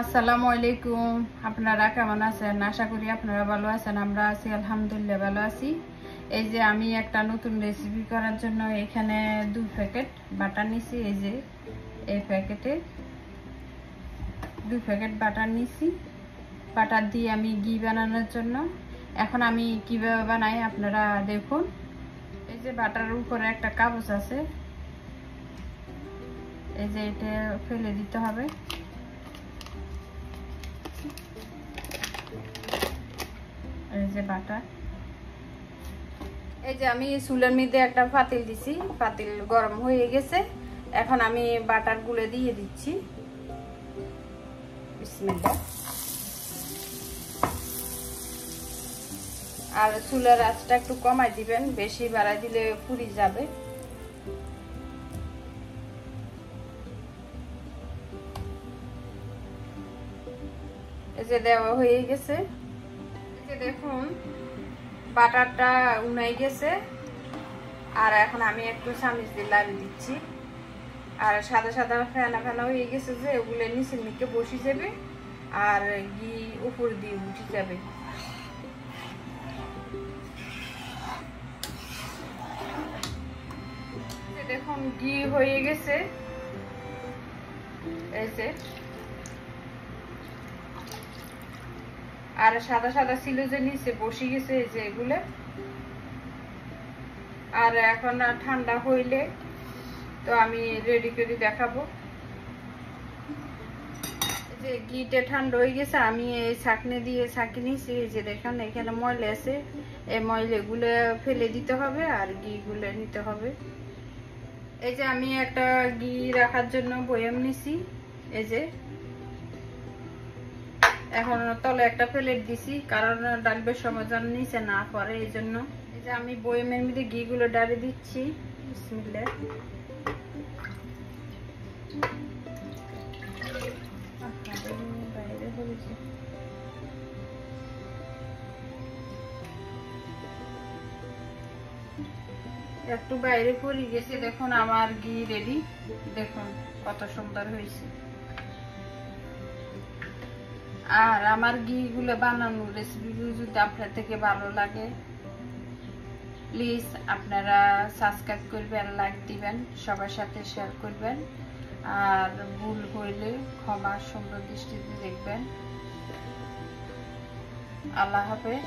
আসসালামু আলাইকুম। আপনারা কেমন আছেন? আশা করি আপনারা ভালো আছেন। আমরা আছি আলহামদুলিল্লাহ ভালো আছি। এই যে আমি একটা নতুন রেসিপি করার জন্য এখানে 2 প্যাকেট বাটার নিছি। এই যে এই প্যাকেটে 2 প্যাকেট বাটার নিছি। বাটার দিয়ে আমি ঘি বানানোর জন্য। এখন আমি কিভাবে বানাই আপনারা দেখুন। এই যে বাটারের উপরে একটা কাগজ আছে, এই যে এটা ফেলে দিতে হবে। এই যে বাটার, এই যে আমি চুলের মধ্যে একটা পাতিল দিছি, পাতিল গরম হয়ে গেছে। এখন আমি বাটার গুলে দিয়ে দিচ্ছি। বিসমিল্লাহ। আর চুলের আঁচটা একটু কমাই দিবেন, বেশি বাড়াই দিলে পুড়ে যাবে। এই যে দেওয়া হয়ে গেছে। এই যে দেখুন বাটারটা উনাই গেছে। আর এখন আমি একটু চামচ দিয়ে লাড়ি দিচ্ছি। আর সাদা সাদা ফেনা ফেনা হয়ে গেছে, যে ওগুলো নিচের দিকে বসে যাবে আর ঘি উপর দিয়ে উঠে যাবে। দেখুন ঘি হয়ে গেছে। এই যে আর সাদা সাদা ছিল যে নিচে বসে গেছে, এই যে এগুলো। আর এখন ঠান্ডা হইলে তো আমি রেডি করে দেখাবো। এই যে ঘিটা ঠান্ডা হয়ে গেছে, আমি এই ছাঁকনি দিয়ে ছাঁকি নিয়েছি। এই যে দেখেন এখানে ময়লা আছে, এই ময়লাগুলো ফেলে দিতে হবে আর ঘিগুলো নিতে হবে। এই যে আমি একটা ঘি রাখার জন্য বয়াম নিছি। এই যে এখন তলে একটা প্লেট দিছি, কারণ ডালবের সময় যেন নিচে না পড়ে, এই জন্য। এই যে আমি বয়ামের মধ্যে ঘিগুলো ডালে দিচ্ছি। বিসমিল্লাহ। একটু বাইরে পড়ে গেছে। দেখুন আমার ঘি রেডি, দেখুন কত সুন্দর হয়েছে। আর আমার ঘিগুলো বানানোর রেসিপিগুলো যদি আপনার থেকে ভালো লাগে, প্লিজ আপনারা সাবস্ক্রাইব করবেন, লাইক দিবেন, সবার সাথে শেয়ার করবেন। আর ভুল হইলে ক্ষমা সুন্দর দৃষ্টিতে দেখবেন। আল্লাহ হাফেজ।